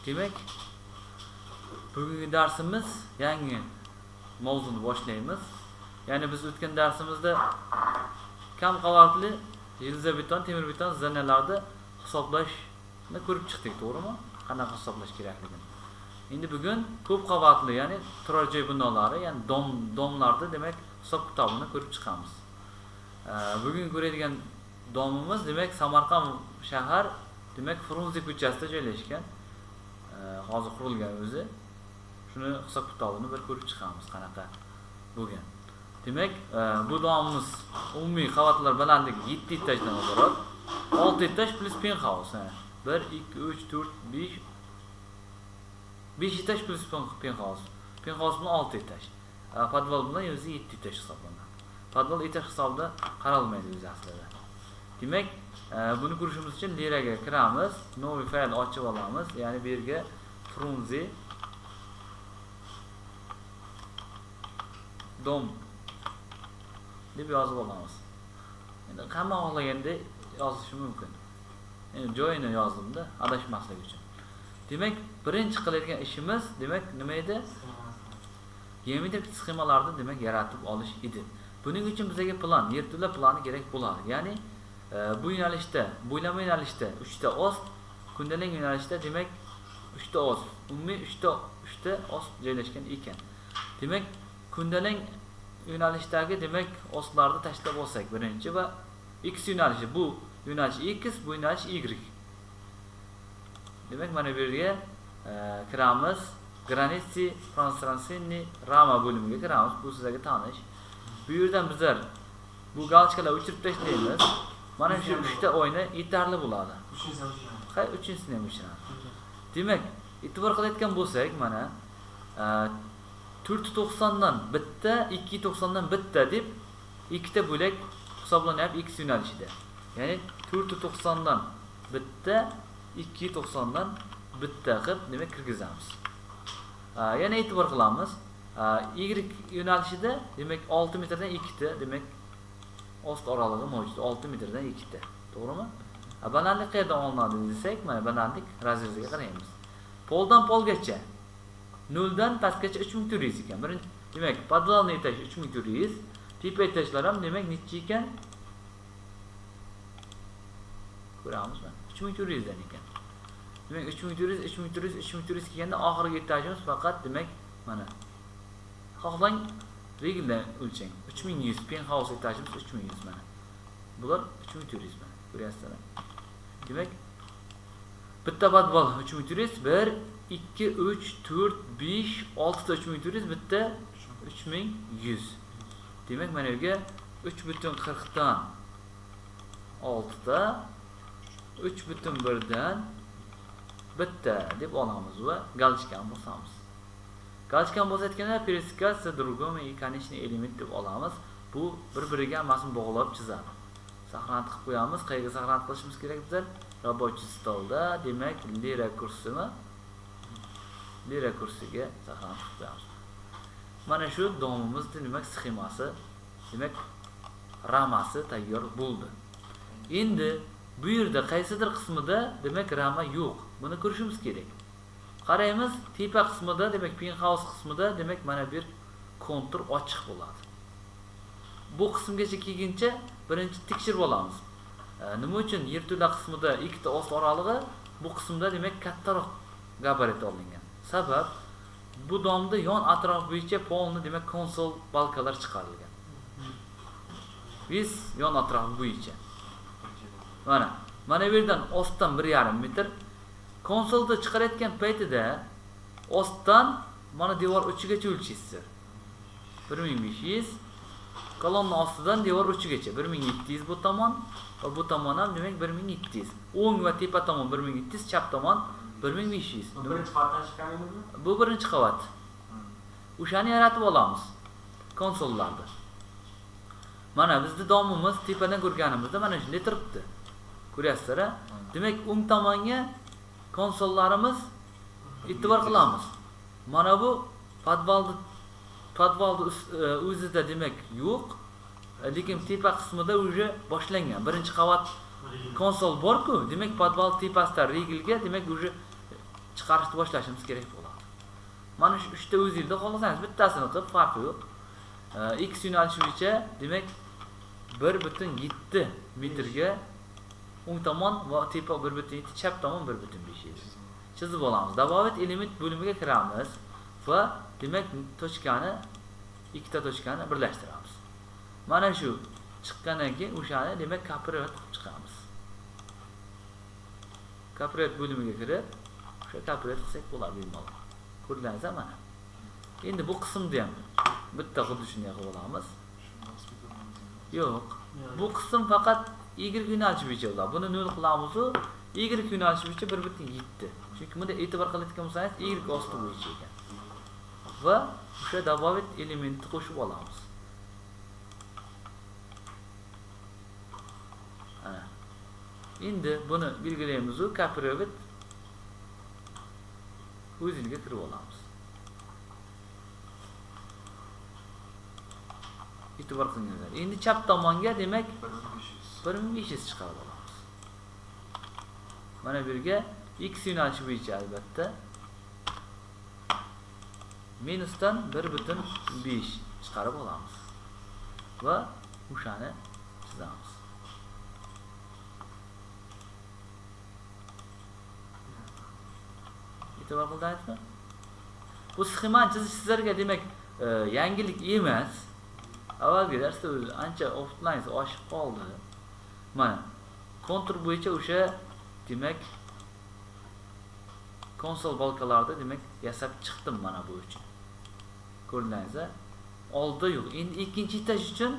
Demek bugungi darsimiz yangi mavzuni boshlaymiz. Ya'ni biz o'tgan darsimizda kam qavatli yelzabeton, temir beton zinalarni hisoblashni ko'rib chiqdik, to'g'rimi? Qanaqa hisoblash kerakligini. Endi bugun ko'p qavatli, ya'ni turar joy binolari, ya'ni domlarni demak hisob kitobini ko'rib chiqamiz. Bugun ko'radigan domimiz demak Samarqand shahar, demak Frunze ko'chasida joylashgan. Hozir qurilgan o'zi. Shuni hisob kitobini bir ko'rib chiqamiz qanaqa bo'lgan. Demak, bu domimiz umumiy qavatlar balandligi 7 etajdan iborat. 6 etaj plus penthouse. 1 2 3 4 5 5 etaj plus penthouse. Penthouse bilan 6 etaj. Podval bilan o'zi 7 etaj hisoblanadi. Podval etaj hisobida qaralmaydi o'zi aslida. Demak, buni ko'rishimiz uchun leraga kiramiz, novi fayl ochib olamiz. Ya'ni bu yerga Frunze dom deb yozib olamiz. Endi hamma xohlaganda yozishi mumkin. Endi joyini yozdim-da, adashmaslik uchun. Demak, birinchi qiladigan ishimiz demak nima edi? Geometrik sxemalarni demak yaratib olish edi. Buning uchun bizga plan, yerto'la plani kerak bo'ladi. Ya'ni bu yo'nalishda, bo'ylama yo'nalishda 3 ta os, kundalik yo'nalishda demak 3 ta os, umumiy 3 ta os joylashgan ekan. Demak, kundalik yo'nalishdagi demak oslarni tashlab olsak birinchi va x yo'nalishi, bu yo'nalish x, bu yo'nalish y. Demak, mana bu yerga kiramiz. Granitsi Fransransini Rama bo'limiga kiramiz. Bu sizlarga tanish. Bu yerdan bizlar bu galchkalar o'chirib tashlaymiz. Mana shu 3 ta oyna yetarli bo'ladi. 3-sini ham o'chiramiz. Demak, e'tibor qilayotgan bo'lsak, mana 490 dan bitta, 290 dan bitta deb ikkita bo'lak hisoblanyapti x yo'nalishida. Ya'ni 490 dan bitta, 290 dan bitta qilib demak kirgizamiz. Yana e'tibor qilamiz. Y yo'nalishida demak 6 metrdan 2 ta demak ost oralig'i mavjud. 6 metrdan 2 ta. To'g'rimi? Balandlik qayerdan olinadi desak, mana balandlik razrediga qaraymiz. Poldan polgacha 0 dan pastgacha 3400 ekan. Birinchi demak, podvalniy etaj 3400, tepa etajlar ham demak necha ekan? Ko'ramizmi? 3400 dan ekan. Demak 3400 kelganda oxirgi etajimiz faqat demak mana xohlang regldan o'lchang. 3100 penthouse etajimiz 3100 mana. Bular 3400 mana. Ko'ryapsizlar. Demak bitta podval 3400, 1 2 3 4 5 6 ta 3400, bitta 3100. Demak mana yerga 3.40 dan 6 ta 3.1 dan bitta deb olamiz va galchkan bosamiz. Galchkan bosayotganda пересекаться другому и конечный элемент deb olamiz. Bu bir-biriga hammasini bog'lab chizadi. Saqlanib qilib qo'yamiz. Qayerga saqlanib qilishimiz kerak bizlar? Рабочий stolda, demak lira kursini lira kursiga saqlanib qo'yamiz. Mana shu domimizning demak sxemasi, demak ramasi tayyor bo'ldi. Endi bu yerda qaysidir qismida demak rama yo'q. Buni ko'rishimiz kerak. Qaraymiz, tepa qismida demak penthouse qismida demak mana bir kontur ochiq bo'ladi. Bu qismgacha kelguncha birinchi tekshirib olamiz. Nima uchun yerto'la qismida ikkita ost oralig'i, bu qismda demak kattaroq gabarit olingan. Sabab bu domda yon atrof bo'yicha polni demak konsol balkalar chiqarilgan. Biz yon atrof bo'yicha. Mana bu yerdan ostdan 1,5 metr konsolda chiqarayotgan paytida ostdan mana devor uchigacha o'lchaysiz. 1500, kolonna ostidan devor uchigacha 1700 bu tomon va bu tomon ham demak 1700. O'ng va tepa tomon 1700, chap tomon 1500. Bu birinchi qavatdan chiqqaningizmi? Bu birinchi qavat. O'shani yaratib olamiz konsollarda. Mana bizning domimiz tepadan ko'rganimizda mana shunday turibdi. Ko'ryapsizlar? Demak, o'ng tomonga konsollarimiz e'tibor qilamiz. Mana bu podvalni o'zida demak yo'q, lekin tepa qismida уже boshlangan. Birinchi qavat konsol bor-ku, demak podval tepasida reglga demak уже chiqarishni boshlashimiz kerak bo'ladi. Mana shu 3 ta o'zingizda xohlasangiz bittasini qilib farqi yo'q. X yo'nalishi bo'yicha demak 1.7 metrga o'ng tomon va tepa 1.7, chap tomon 1.5 chizib olamiz. Dabobet element bo'limiga kiramiz va demak tochkani ikkita tochkani birlashtiramiz. Mana shu chiqqandan keyin o'shani demak kapirovat qilib chiqamiz. Kapirovat bo'limiga kirib, o'sha kapirovat qilsak bo'ladi bemalol. Ko'rdingizmi mana? Endi bu qismni ham bitta xuddi shunday qilib olamiz. Yo'q. Bu qism faqat Y yo'nalishi bo'yicha bo'ladi. Buni 0 qilamiz, Y yo'nalishi bo'yicha 1.7. Chunki bunda e'tibor qilayotgan bo'lsangiz Y osti bo'yicha ekan. Va o'sha dabobet elementni qo'shib olamiz. Ana. Endi buni belgilaymiz, kapirovat o'ziga kirib olamiz. E'tibor qilinglar. Endi chap tomonga demak 1500 chiqarib olamiz. Mana bu yerga X yo'nalishi bo'yicha albatta minusdan 1.5 chiqarib olamiz va o'shani chizamiz. E'tibor qildingizmi? Bu sxemani chizish sizlarga demak yangilik emas. Avvalgi darsda o'zi ancha offline oshib qoldi. Mana kontur bo'yicha o'sha demak konsol balkalarda demak yasab chiqdim mana bu uchun. Ko'rdingizmi? Oldi yo'q. Endi ikkinchi etaj uchun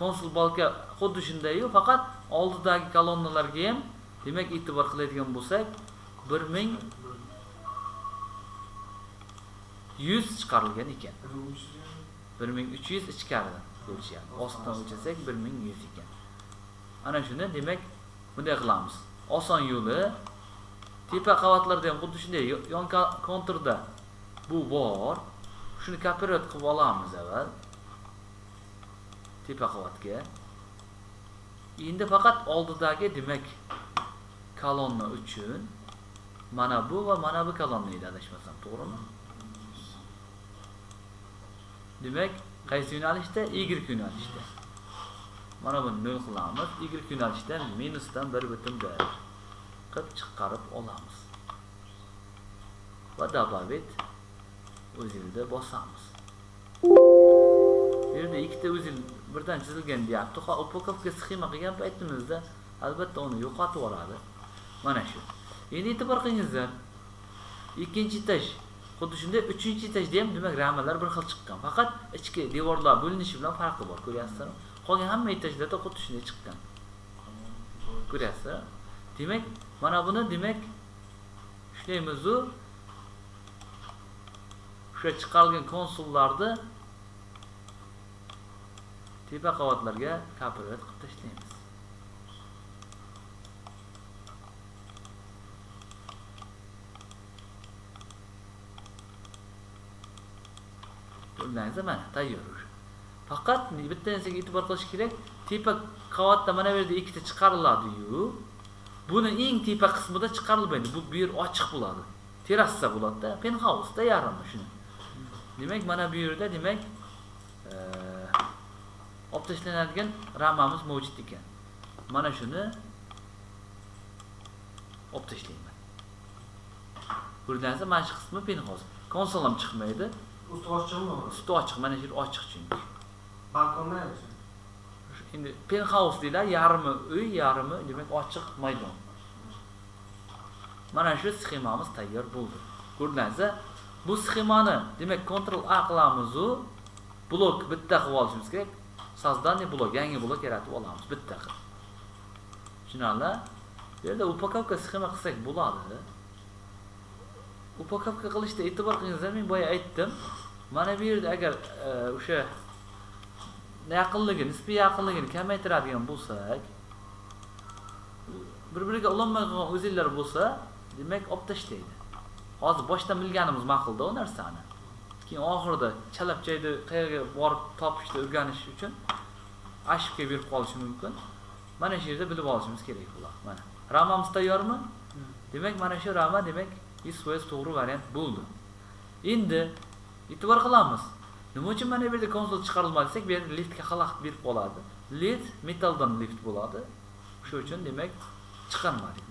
konsol balka xuddi shunday yo'q, faqat oldidagi kolonnalarga ham demak e'tibor qiladigan bo'lsak 1100 chiqarilgan ekan. 1300 ichkaridan o'lchaydi. Ostidan o'lchasak 1100 ekan. Ana shuni demak bunday qilamiz. Oson yo'li tepa qavatlarda ham xuddi shunday yon konturda bu bor. Shuni kapirovat qilib olamiz avval. Tepa qavatga. Endi faqat oldidagi demak kolonna uchun mana bu va mana bu kolonna edi adashmasam, to'g'rimi? Demak, qaysi yo'nalishda? Y yo'nalishda. Mana buni 0 qilamiz. Y yo'nalishdan minusdan 1.1 qilib chiqarib olamiz. Va dabobet o'zilda bosamiz. Bu yerda ikkita o'zil birdan chizilgan deyapti. Upakovka sxema qilgan paytimizda albatta uni yo'qotib yuboradi. Mana shu. Endi e'tibor qilingizlar. Ikkinchi etaj xuddi shunday, uchinchi etajda ham demak ramalar bir xil chiqqan. Faqat ichki devorlar bo'linishi bilan farqi bor, ko'ryapsizlarmi? Qolgan hamma etajlarda xuddi shunday chiqqan. Ko'ryapsizlar? Demak, mana buni demak ishlaymiz. O'sha chiqarilgan konsollarni tepa qavatlarga kapirovat qilib tashlaymiz. Ko'rdingizmi? Mana tayyor. Faqat bitta narsaga e'tibor qilish kerak. Tepa qavatda mana bu yerda ikkita chiqariladi-yu. Buni eng tepa qismida chiqarilmaydi. Bu yer ochiq bo'ladi. Terrasa bo'ladi-da, penthouse-da yarimi shuni. Demak, mana bu yerda demak olib tashlanadigan ramamiz mavjud ekan. Mana shuni olib tashlayman. Ko'rdingizmi? Mana shu qismi penthouse. Konsol ham chiqmaydi. Usti ochiqmi? Usti ochiq, mana shu yer ochiq chunki. Balkonda yo'q. Endi penthouse deylar, yarmi uy, yarmi demak ochiq maydon. Mana shu sxemamiz tayyor bo'ldi. Ko'rdingizmi? Bu sxemani demak Ctrl A qilamiz u blok bitta qilib olishimiz kerak. Sozdание blok, yangi blok yaratib olamiz bitta qilib. Tushunarli? Bu yerda upakovka sxema qilsak bo'ladi. Upakovka qilishda e'tibor qilingizlar, men boya aytdim. Mana bu yerda agar o'sha yaqinligini, nisbiy yaqinligini kamaytiradigan bo'lsak, bir-biriga ulanmay qolgan o'zinglar bo'lsa, demak olib tashlaydi. Hozir boshdan bilganimiz ma'qulda o narsani. Keyin oxirida chalab-chaydi qayerga borib topishni o'rganish uchun ashibga berib qolishi mumkin. Mana shu yerda bilib olishimiz kerak bular. Mana. Ramamiz tayyormi? Demak, mana shu rama demak 100% to'g'ri variant bo'ldi. Endi e'tibor qilamiz. Nima uchun mana bu yerda konsol chiqarilmadi desak, bu yerda liftga xalaqit berib qoladi. Lift metalldan lift bo'ladi. Shu uchun demak chiqarmadik.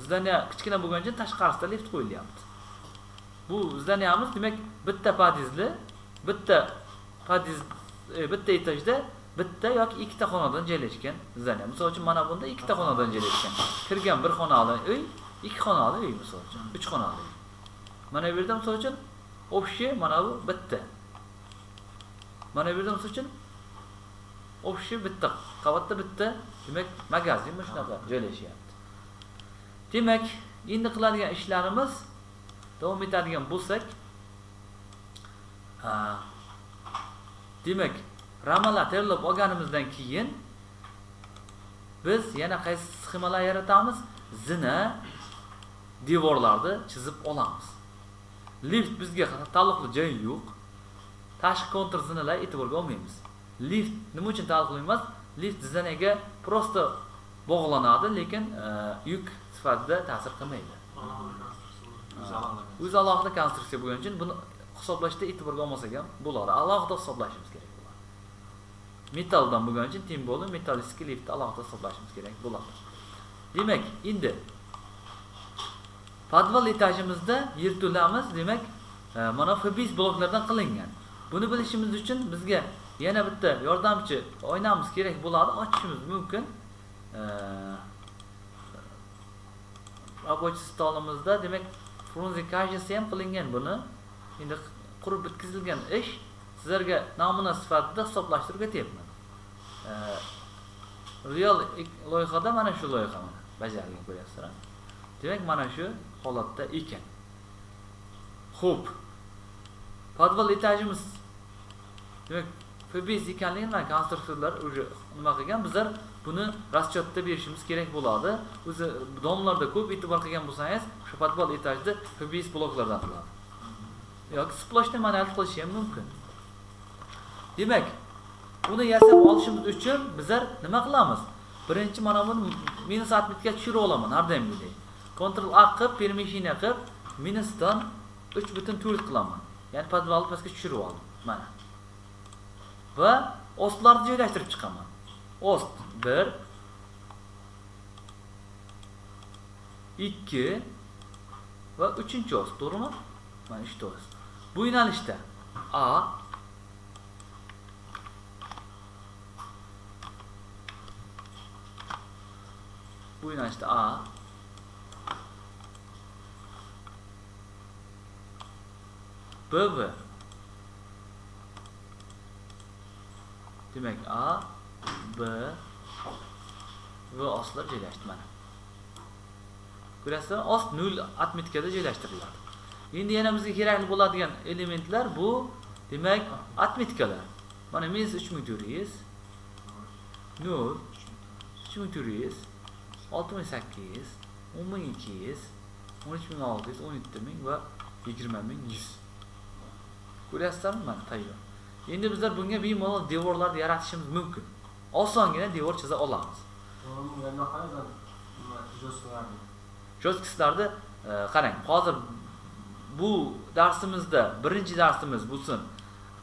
Zdaniya kichkina bo'lgani uchun tashqarisida lift qo'yilyapti. Bu zdaniyamiz demak bitta podizli, bitta etajda bitta yoki ikkita xonadan joylashgan zdaniya. Misol uchun mana bunda ikkita xonadan joylashgan. Kirgan bir xonali uy, ikki xonali uy misol uchun, 3 xonali uy. Mana bu yerda misol uchun общий mana bu bitta. Mana bu yerda misol uchun общий bitta, qavatda bitta, demak magazin mana shunaqa joylashyapti. Demak, endi qiladigan ishlarimiz davom etadigan bo'lsak, demak, ramalar tayyorlab olganimizdan keyin biz yana qaysi sxemalar yaratamiz? Zina devorlarni chizib olamiz. Lift bizga taalluqli joyi yo'q. Tashqi kontur zinalar e'tiborga olmaymiz. Lift nima uchun taalluqli emas? Lift zinaga prosta bog'lanadi, lekin yuk sifatida ta'sir qilmaydi. O'zi alohida konstruksiya bo'lgani uchun buni hisoblashda e'tiborga olmasak ham bo'ladi. Alohida hisoblashimiz kerak bo'ladi. Metalldan bo'lgani uchun teng bo'lib, metallistik liftni alohida hisoblashimiz kerak bo'ladi. Demak, endi podval etajimizda yerto'lamiz, demak, mana FBS bloklardan qilingan. Buni bilishimiz uchun bizga yana bitta yordamchi oynamiz kerak bo'ladi. Ochishimiz mumkin. Rабочий stolimizda demak frunze kajasi ham qilingan buni. Endi qurib bitkazilgan ish sizlarga namuna sifatida hisoblashtirib o'tyapman. Real loyihada mana shu loyiha mana bajarilgan ko'ryapsizlar. Demak, mana shu holatda ekan. Xo'p. Podval etajimiz demak FBS ekanligini mana konstruktorlar уже nima qilgan, bizlar buni расчётda berishimiz kerak bo'ladi. O'zi domlarda ko'p e'tibor qilgan bo'lsangiz, o'sha podval etajda FBS bloklardan qiladi. Yoki splashni manual qilish ham mumkin. Demak, uni yasab olishimiz uchun bizlar nima qilamiz? Birinchi mana buni minus atmitga tushirib olaman har doimgidek. Ctrl A qilib, permishina qilib, minusdan 3.4 qilaman. Ya'ni podvalni pastga tushirib oldim. Mana. Va ostlarni joylashtirib chiqaman. Ost 1 2 va 3-ost, to'g'rimi? Mana 3-ost. Bu yo'nalishda A bu yo'nalishda A B demak A B va ostlar joylashdi mana. Ko'rasizlar, ost 0 atmitkada joylashtiriladi. Endi yana bizga kerakli bo'ladigan elementlar bu demak atmitkalar. Mana -3400 0 3400 68 10200 13600 17000 va 20100. Ko'ryapsizlarmi? Mana tayyor. Endi bizlar bunga bemalol devorlarni yaratishimiz mumkin. Osongina devor chiza olamiz. Jo'skislarni qarang. Hozir bu darsimizda birinchi darsimiz bo'lsin,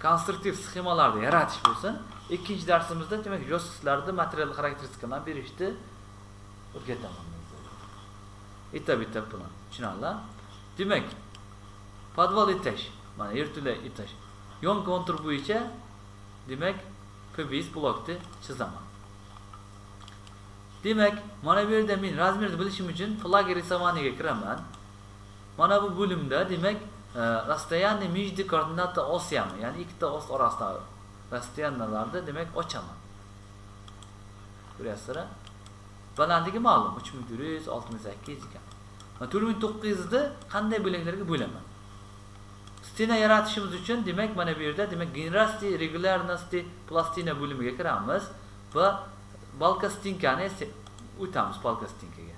konstruktiv sxemalarni yaratish bo'lsin. Ikkinchi darsimizda demak jo'skislarni material xarakteristikalarni berishni o'rgataman. Etap-etap bilan. Tushunarlar? Demak, podval etash, mana yerto'la etash. Yon kontur bo'yicha demak PBS blokni chizaman. Demak, mana bu yerda men razmerni bilishim uchun flag risovaniyaga kiraman. Mana bu bo'limda demak расстояние между координат osiyami, ya'ni ikkita os orasidagi расстоянияларni demak ochaman. Ko'ryapsizlar? Balandligi ma'lum 3468 ekan. 4900 ni qanday bo'laklarga bo'laman? Stena yaratishimiz uchun demak mana bu yerda demak generatsiya regularnosti plastina bo'limiga kiramiz va balka stinkani o'tamiz balka stinkaga.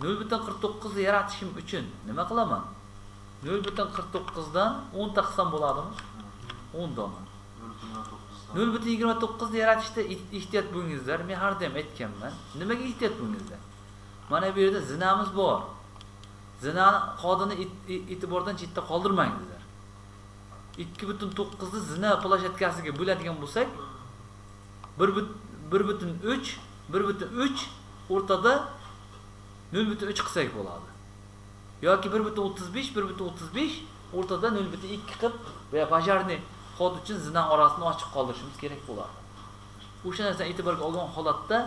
0.49 ni yaratishim uchun nima qilaman? 0.49 dan 10 ta qilsam bo'ladimi? 10 dona. 0.29 ni yaratishda ehtiyot bo'lingizlar. Men har doim aytganman. Nimaga ehtiyot bo'lingizlar? Mana bu yerda zinamiz bor. Zinani qodini e'tibordan chetda qoldirmangizlar. 2.9 ni zina plashatkasiga bo'ladigan bo'lsak, 1.3 o'rtada 0.3 qilsak bo'ladi. Yoki 1.35 o'rtada 0.2 qilib va bajarni kod uchun zina orasini ochiq qoldirishimiz kerak bo'ladi. O'sha narsani e'tiborga olgan holatda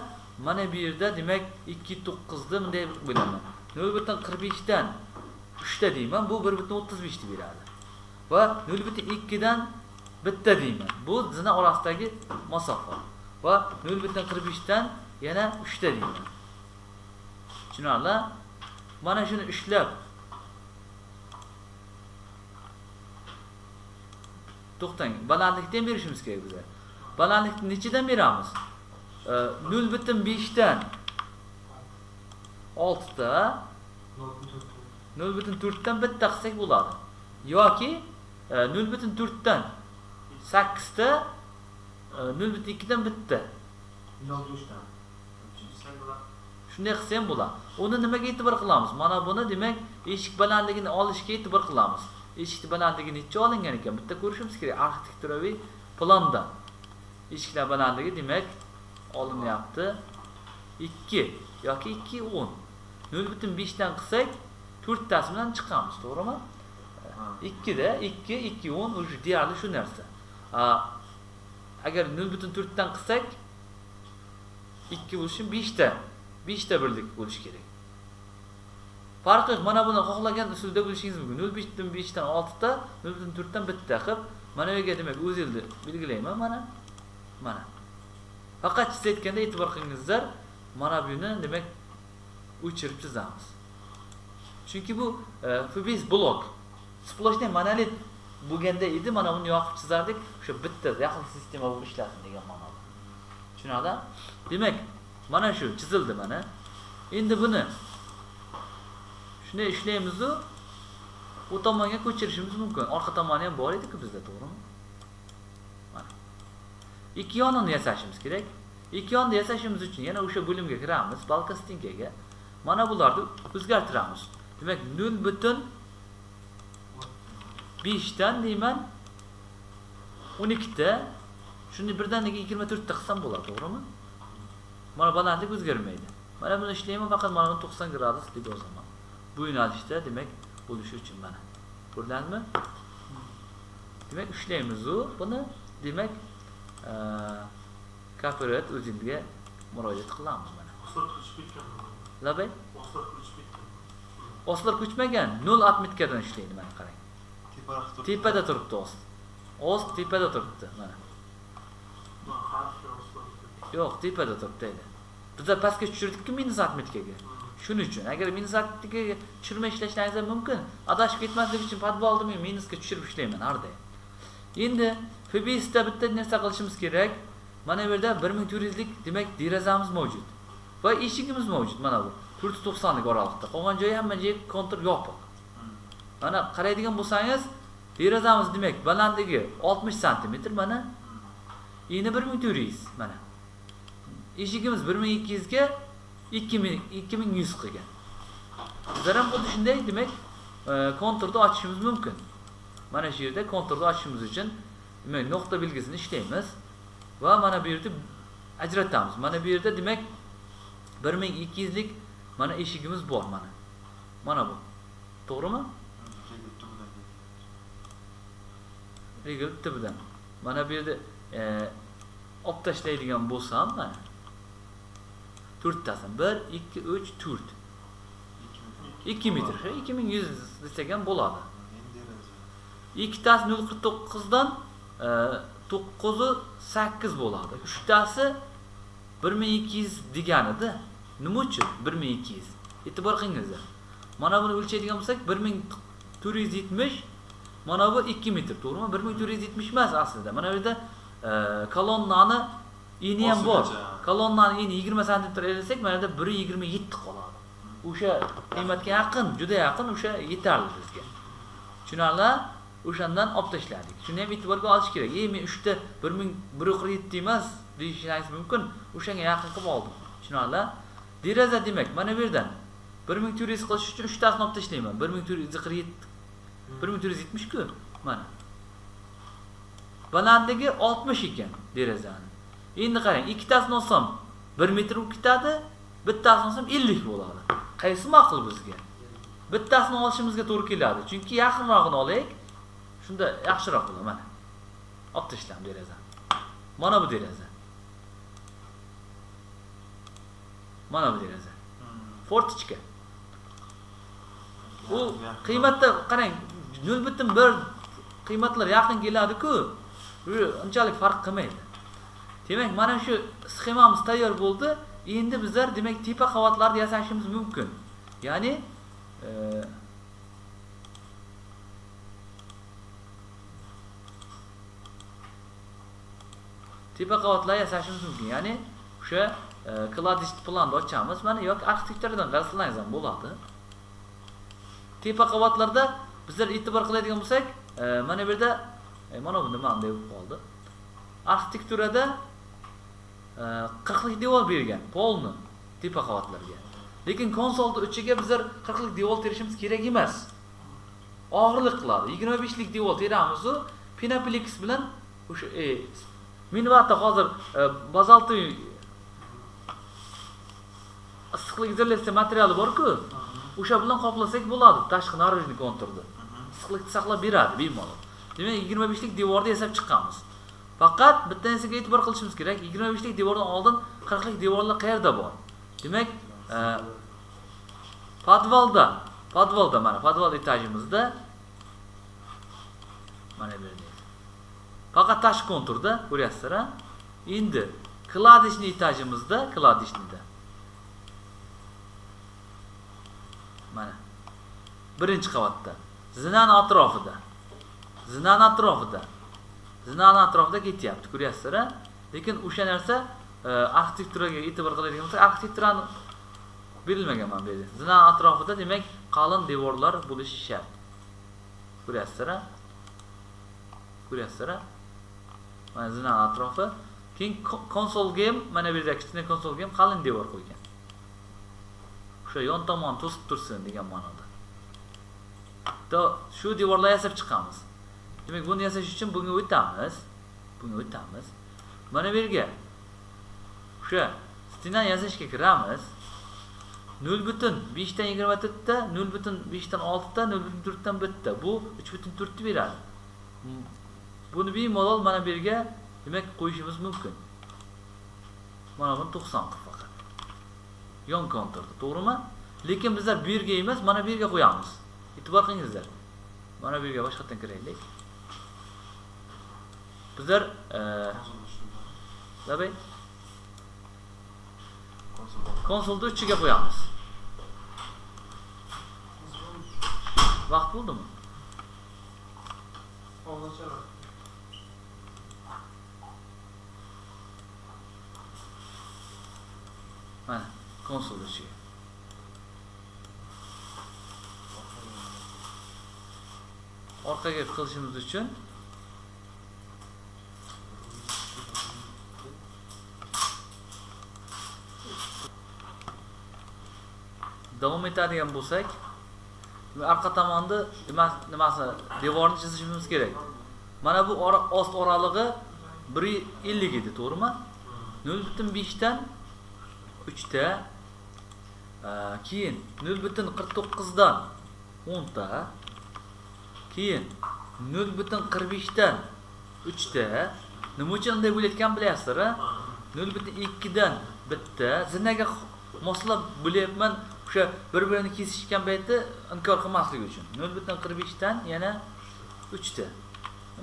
mana bu yerda demak 2.9 ni bunday bo'laman. 0.45 dan 3 ta deyman, bu 1.35 deb beradi. Va 0.2 dan bitta deyman. Bu zina orasidagi masofa. Va 0.45 dan yana 3 ta deyman. Tushunarli? Mana shuni ishlab to'xtang. Balandlikdan berishimiz kerak bizga. Balandlikni nechidan beramiz? 0.5 dan 6 ta 0.4 dan bitta qilsak bo'ladi. Yoki 0.4 dan 8 ta 0.2 dan bitta. 0.3 dan. Shunday qilsa ham bo'ladi. Uni nimaga e'tibor qilamiz? Mana buni demak eshik balandligini olishga e'tibor qilamiz. Eshik balandligi necha olingan ekan? Bitta ko'rishimiz kerak arxitekturaviy planda. Eshiklar balandligi demak olinyapti 2 yoki 2.10. 0.5 dan qilsak 4 tasi bilan chiqamiz, to'g'rimi? 2 da 2.10 o'sha deyarli shu narsa. Agar 0.4 dan qilsak 2 bo'lishi 5 ta birlik bo'lishi kerak. Farqi yo'q. Mana buni xohlagan usulda bo'lishingiz mumkin. 0.5 dan 6 ta, 0.4 dan bitta qilib, mana bu yerga demak o'zilni belgilayman mana. Faqat chizayotganda e'tibor qilingizlar, mana buni demak o'chirib chizamiz. Chunki bu Fibis blok splashdan monolit bo'lganda edi, mana buni yoqib chizardik, o'sha bitta yaqin sistema bo'lib ishlasin degan ma'noda. Tushunarli? Demak, mana shu chizildi mana. Endi buni shunday ishlaymiz-ku, u tomonga ko'chirishimiz mumkin. Orqa tomoni ham bor edi-ku bizda, to'g'rimi? Mana. Ikki yonini yasashimiz kerak. Ikki yonni yasashimiz uchun yana o'sha bo'limga kiramiz, balkastinkaga. Mana bularni o'zgartiramiz. Demak, 0.5 dan deyman 12 ta, shuni birdaniga 24 ta qilsam bo'ladi, to'g'rimi? Mana balandlik o'zgarmaydi. Mana buni ishlayman, faqat mana 90 gradus deb yozaman. Bu yo'nalishda demak bo'lishi uchun mana. Ko'rdingizmi? Demak ishlaymiz u. Buni demak kafirat o'zingizga murojaat qilamiz mana. Labay? Oslar ko'chmagan 0 atmitkadan ishlaydi mana qarang. Tepada turibdi ost. Ost tepada turibdi mana. Yo'q, tepada turibdi. Bizda pastga tushirdik-ku minus atmitkaga. Shuning uchun agar minus atmitkaga tushirmay ishlashingiz mumkin. Adashib ketmaslik uchun podvalni men minusga tushirib ishlayman har doim. Endi Fibisda bitta narsa qilishimiz kerak. Mana bu yerda 1400 lik demak derazamiz mavjud. Va eshigimiz mavjud mana bu. 490 lik oralikda. Qolgan joyi hamma joyi kontur yopiq. Mana qaraydigan bo'lsangiz, derazamiz demak balandligi 60 sm mana. Eni 1400 mana. Eshigimiz 1200 ga 2100 qilgan. Bizlar ham xuddi shunday demak konturni ochishimiz mumkin. Mana shu yerda konturni ochishimiz uchun demak nuqta belgisini ishlaymiz va mana bu yerda ajratamiz. Mana bu yerda demak 1200 lik mana eshigimiz bor mana. Mana bu. To'g'rimi? Regul tipidan. Mana bu yerda olib tashlaydigan bo'lsam mana 4 tasin 1 2 3 4 2 metr 2100 desak ham bo'ladi. Ikkitasi 0.49 dan 9 8 bo'ladi. Uchtasi 1200 deganida. Nima uchun 1200? E'tibor qilingizlar. Mana buni o'lchaydigan bo'lsak 1470, mana bu 2 metr, to'g'rimi? 1470 emas aslida. Mana bu yerda kolonnani eni ham bor. Kolonnani eni 20 sm elsak, mana yerda 1.27 qoladi. O'sha qiymatga yaqin, juda yaqin, o'sha yetarli bizga. Tushunarli? o'shandan olib tashladik. Shuni ham e'tiborga olish kerak. Men 3 ta 1147 emas deyishingiz mumkin. O'shanga yaqin qilib oldim. Tushunarlar? Deraza demak, mana bu yerdan 1400 qilish uchun 3 tasini olib tashlayman. 1447 1470 ku. Mana. Balandligi 60 ekan derazani. Endi qarang, ikkitasini olsam 1 metr ketadi, bittasini olsam 50 bo'ladi. Qaysi ma'qul bizga? Bittasini olishimizga to'g'ri keladi. Chunki yaqinrog'ini olaylik. Shunda yaxshiroq bo'ladi mana. Olib tashlam derazani. Mana bu deraza. Mana bu deraza. Fortichka. U qiymatda qarang, 0.1 qiymatlar yaqin keladi-ku. Unchalik farq qilmaydi. Demak, mana shu sxemamiz tayyor bo'ldi. Endi bizlar demak tepa qavatlarni yasashimiz mumkin. Ya'ni tepa qavatlar yasashimiz mumkin. Ya'ni o'sha kladist planni ochamiz. Mana yoki arxitekturadan qarasangiz ham bo'ladi. Tepa qavatlarda bizlar e'tibor qiladigan bo'lsak, mana bu yerda mana bu nima deb qoldi. Arxitekturada 40lik devor bergan, polni tepa qavatlarga. Lekin konsolda ichiga bizlar 40lik devor terishimiz kerak emas. Og'irlik qiladi. 25lik devor teramiz, Pinaplex bilan o'sha minvatda hozir bazaltli issiqlik izolyatsiya materiali bor-ku, o'sha bilan qoplasak bo'ladi, tashqi narojniy konturni. Issiqlikni saqlab beradi bemalol. Demak, 25lik devorni yasab chiqqanmiz. Faqat bitta narsaga e'tibor qilishimiz kerak. 25lik devordan oldin 40lik devorlar qayerda bor? Demak, podvalda mana podval etajimizda mana bu yerda. Faqat tashqi konturda ko'ryapsizlar-a? Endi kladishniy etajimizda, kladishniyda. Mana birinchi qavatda. Zinani atrofida. Zinani atrofida ketyapti, ko'ryapsizlar-a? Lekin o'sha narsa arxitekturaga e'tibor qiladigan bo'lsa, arxitekturani berilmagan mana bu yerda. Zinani atrofida demak qalin devorlar bo'lishi shart. Ko'ryapsizlar-a? Mana zinani atrofi. Keyin konsolga ham mana bu yerda kichkina konsolga ham qalin devor qo'ygan. O'sha yon tomon to'sib tursin degan ma'noda. Shu devorlar yasab chiqamiz. Demak, buni yasash uchun bunga o'tamiz. Mana bu yerga o'sha stena yasashga kiramiz. 0.5 dan 24 ta, 0.5 dan 6 ta, 0.4 dan 1 ta. Bu 3.4 beradi. Buni bemalol mana bu yerga demak qo'yishimiz mumkin. Mana buni 90 qilib faqat. Yon konturda, to'g'rimi? Lekin bizlar bu yerga emas, mana bu yerga qo'yamiz. E'tibor qilingizlar. Mana bu yerga boshqatdan kiraylik. Bizlar Labay konsolda 3 ga qo'yamiz. Vaqt bo'ldimi? Mana konsolda 3 ga. Orqaga qilishimiz uchun davom etadigan bo'lsak, orqa tomonni nimasi devorni chizishimiz kerak. Mana bu ost oralig'i 1.50 edi, to'g'rimi? 0.5 dan 3 ta, keyin 0.49 dan 10 ta, keyin 0.45 dan 3 ta. Nima uchun bunday bo'layotgan bilasizlar-a? 0.2 dan bitta zinaga moslab bo'layapman. O'sha bir-birini kesishgan paytda inkor qilmaslik uchun. 0.45 dan yana 3 ta.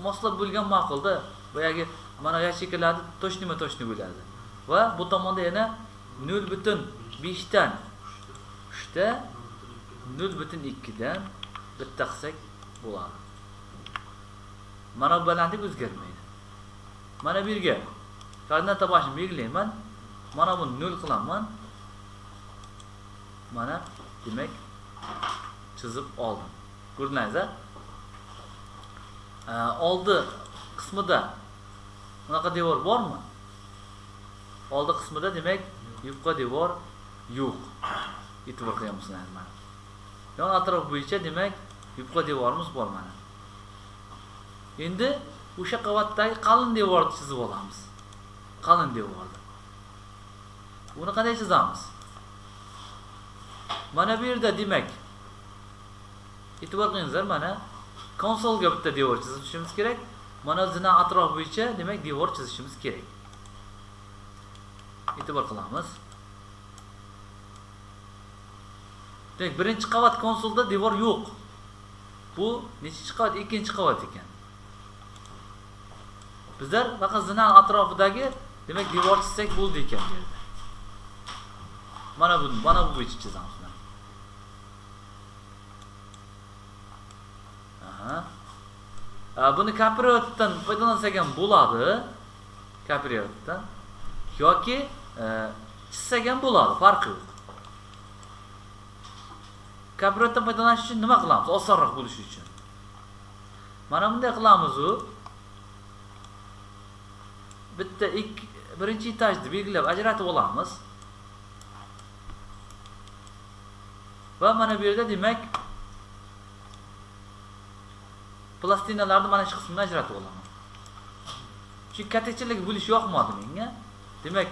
Moslab bo'lgan ma'qulda. Boyagi mana yachekalarni to'shni bo'ladi. Va bu tomonda yana 0.5 dan 3 ta, 0.2 dan bitta qilsak bo'ladi. Mana bu balandlik o'zgarmaydi. Mana bu yerga koordinata boshini belgilayman. Mana buni 0 qilaman. Mana demak chizib oldim. Ko'rdingizmi? oldi qismida bunaqa devor bormi? Oldi qismida demak yupqa devor yo'q. E'tibor qilyapsizlar mana. Yon atrof bo'yicha demak yupqa devorimiz bor mana. Endi o'sha qavatdagi qalin devorni chizib olamiz. Qalin devorni. Buni qanday chizamiz? Mana bu yerda demak e'tibor qilingizlar, mana konsolga bitta devor chizishimiz kerak. Mana zina atrof bo'yicha demak devor chizishimiz kerak. E'tibor qilamiz. Demak, birinchi qavat konsolda devor yo'q. Bu nechinchi qavat? Ikkinchi qavat ekan. Bizlar faqat zina atrofidagi demak devor chizsak bo'ldi ekan bu yerda. Mana bu bo'yicha chizamiz. Buni kapiriyotdan foydalansak ham bo'ladi. Kapiriyotdan yoki chizsak ham bo'ladi, farqi yo'q. Kapiriyotdan foydalanish uchun nima qilamiz? Osonroq bo'lishi uchun. Mana bunday qilamiz-u. Bitta birinchi etajni belgilab ajratib olamiz. Va mana bu yerda demak plastinalarni mana shu qismini ajratib olaman. Chunki kattachilik bo'lish yoqmadi menga. Demak,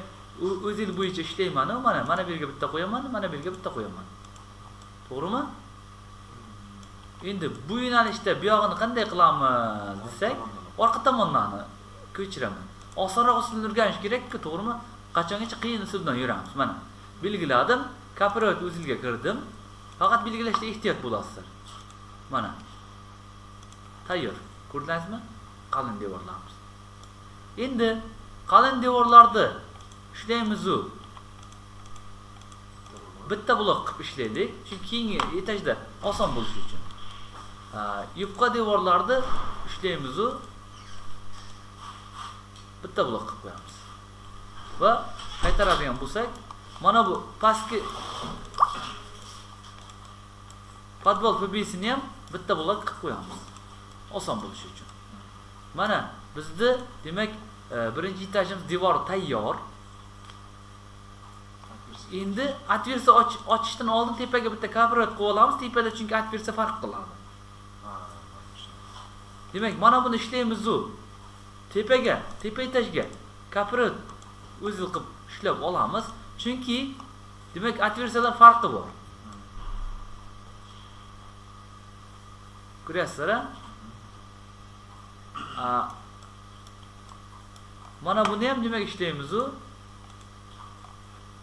o'zil bo'yicha ishlayman, mana bu yerga bitta qo'yaman, mana bu yerga bitta qo'yaman. To'g'rimi? Endi bu yo'nalishda bu yog'ini qanday qilamiz desak, orqa tomondan ko'chiraman. Osonroq usulni o'rganish kerak-ku, to'g'rimi? Qachongacha qiyin usuldan yuramiz. Mana belgiladim, kapiriyot o'zilga kirdim. Faqat belgilashda ehtiyot bo'lasizlar. Mana tayyor. Ko'rdingizmi? Qalin devorlarimiz. Endi qalin devorlarni ishlaymiz-u. Bitta blok qilib ishlaylik, chunki keyingi etajda oson bo'lishi uchun. Yupqa devorlarni ishlaymiz-u. Bitta blok qilib qo'yamiz. Va qaytaradigan bo'lsak, mana bu pastki podvol PB'sini ham bitta blok qilib qo'yamiz. Oson bo'lishi uchun. Mana bizda demak birinchi etajimiz devor tayyor. Endi atversiya ochishdan oldin tepaga bitta kapiriyot qo'yib olamiz. Tepada chunki atversiya farq qiladi. Demak, mana buni ishlaymiz-u. Tepa etajga kapiriyot o'zil qilib ishlab olamiz. Chunki demak atversiyalar farqi bor. Ko'ryapsizlar-a? Mana buni ham demak ishlaymiz-u.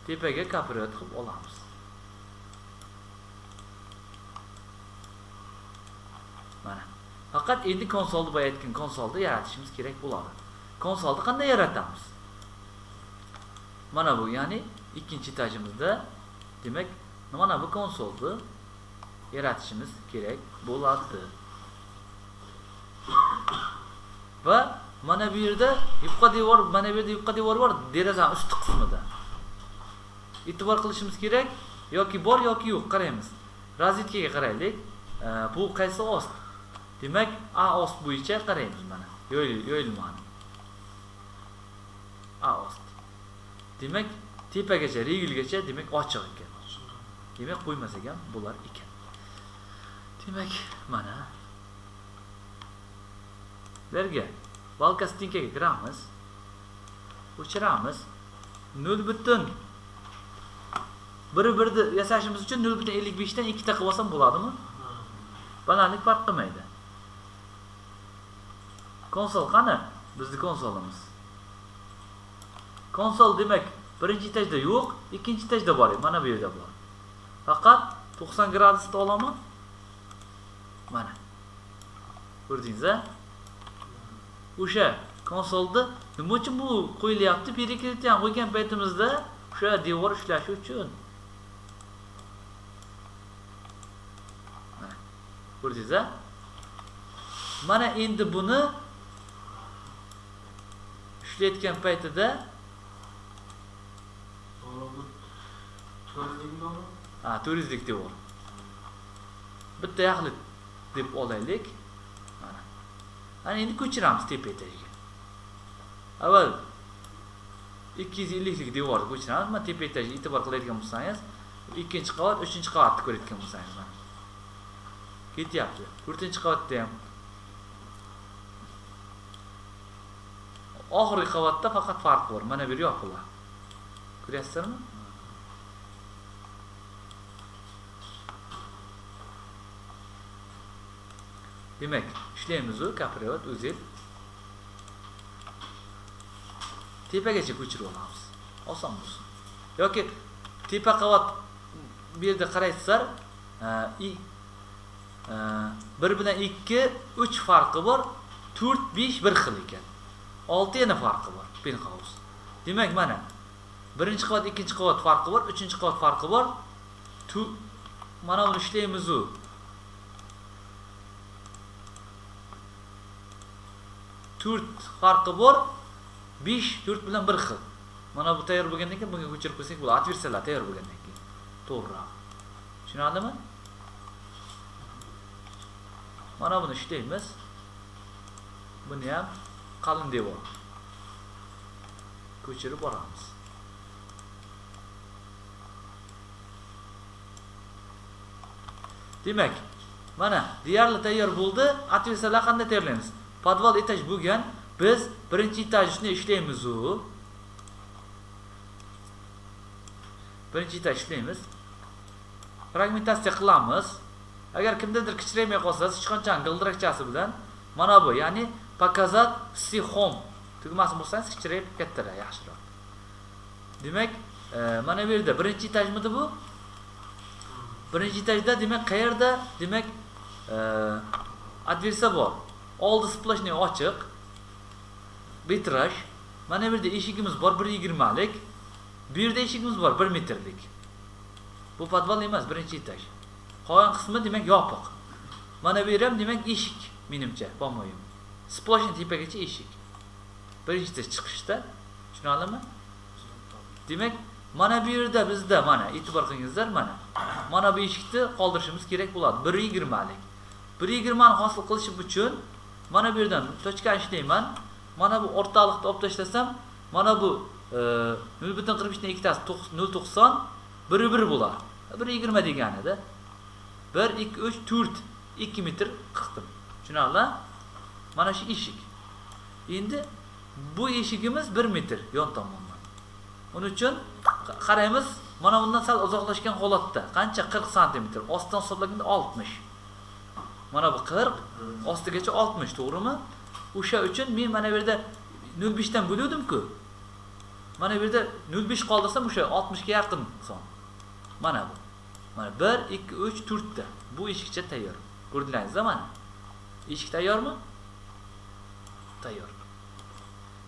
Tepaga kapiriyot qilib olamiz. Mana. Faqat endi konsolni boya aytgan konsolni yaratishimiz kerak bo'ladi. Konsolni qanday yaratamiz? Mana bu, ya'ni ikkinchi etajimizda demak mana bu konsolni yaratishimiz kerak bo'ladi. Va mana bu yerda yupqa devor, mana bu yerda yupqa devor bor, derazaning ustki qismida. E'tibor qilishimiz kerak, yoki bor yoki yo'q, qaraymiz. Razvedkaga qaraylik. Bu qaysi ost? Demak, A ost bo'yicha qaraymiz mana. Yo'yilmani. A ost. Demak, tepagacha, regilgacha demak ochiq ekan. Demak, qo'ymasak ham bo'lar ekan. Demak, mana Berga balka stinkaga kiramiz. O'chiramiz. 0.1 biri-birni yasashimiz uchun 0.55 dan 2 ta qilib olsam bo'ladimi? Balandlik farq qilmaydi. Konsol qani? Bizning konsolimiz. Konsol demak, birinchi etajda yo'q, ikkinchi etajda bor. Mana bu yerda bor. Faqat 90 gradusda olaman. Mana. Ko'rdingiz-a? O'sha konsolda nima uchun bu qo'yilyapti? Perikritni ham qo'ygan paytimizda o'sha devor ishlashi uchun. Mana. Ko'rdingiz-a? Mana endi buni ishlayotgan paytida turizlik devor. Bitta yaxlit deb olaylik. Mana. Ana endi ko'chiramiz tepa etagiga. Avval 250 lik devorni ko'chiramiz. Mana tepa etagiga e'tibor qiladigan bo'lsangiz, ikkinchi qavat, uchinchi qavatni ko'rayotgan bo'lsangiz mana. Ketyapti. 4-qavatda ham. Oxirgi qavatda faqat farq bor. Mana bir yopilar. Ko'ryapsizlarmi? Demak, ishlaymiz u kapriot, o'zil. Tepagacha ko'chirib olamiz. Oson bo'lsin. Yoki tepa qavat bu yerda qaraysizlar, 1 bilan 2, 3 farqi bor, 4, 5 bir xil ekan. 6 yana farqi bor, penthouse. Demak, mana birinchi qavat, ikkinchi qavat farqi bor, uchinchi qavat farqi bor. Mana buni ishlaymiz u. 4 farqi bor, 5 4 bilan bir xil. Mana bu tayyor bo'lgandan keyin bunga ko'chirib qo'ysak bo'ladi. Atversalar tayyor bo'lgandan keyin. To'g'riroq. Tushunadimi? Mana buni ishlaymiz. Buni ham qalin devor. Ko'chirib boramiz. Demak, mana deyarli tayyor bo'ldi. Atversalar qanday tayyorlaymiz? Podval etaj bo'lgan, biz birinchi etajni ishlaymiz u. Birinchi etaj ishlaymiz. Fragmentatsiya qilamiz. Agar kimdadir kichiraymay qolsa, sichqonchaning g'ildirakchasi bilan mana bu, ya'ni показать все home tugmasini bossangiz kichirayib kattaroq, yaxshiroq. Demak, mana bu yerda birinchi etajmidi bu? Birinchi etajda demak qayerda? Demak, adversa bor. Oldi splashni ochiq. Vitraj. Mana bu yerda eshigimiz bor 1.20 lik. Bu yerda eshigimiz bor 1 metrlik. Bu podval emas, birinchi etaj. Qolgan qismi demak yopiq. Mana bu yer ham demak eshik, menimcha, bo'lmayim. Splashni tepagacha eshik. Birinchi etaj chiqishda, tushunadimi? Demak, mana bu yerda bizda mana e'tibor qilingizlar, mana. Mana bu eshikni qoldirishimiz kerak bo'ladi. 1.20 lik. 1.20 ni hosil qilish uchun mana bu yerdan tochka ishlayman. Mana bu o'rtaliqda olib tashlasam, mana bu 0.43 dan ikkitasi 0.90, 1.1 bo'ladi. 1.20 deganida 1 2 3 4 2 metr qildim. Tushunarli? Mana shu eshik. Endi bu eshigimiz 1 metr yon tomondan. Uning uchun qaraymiz, mana bundan sal uzoqlashgan holatda qancha 40 sm, ostidan hisoblaganda 60. Mana bu 40, ostigacha 60, to'g'rimi? O'sha uchun men mana bu yerda 0.5 dan bo'ldim-ku. Mana bu yerda 0.5 qoldirsam o'sha 60 ga yaqin son. Mana bu. Mana 1 2 3 4 ta. Bu eshikcha tayyor. Ko'rdingizmi mana? Eshik tayyormi? Tayyor.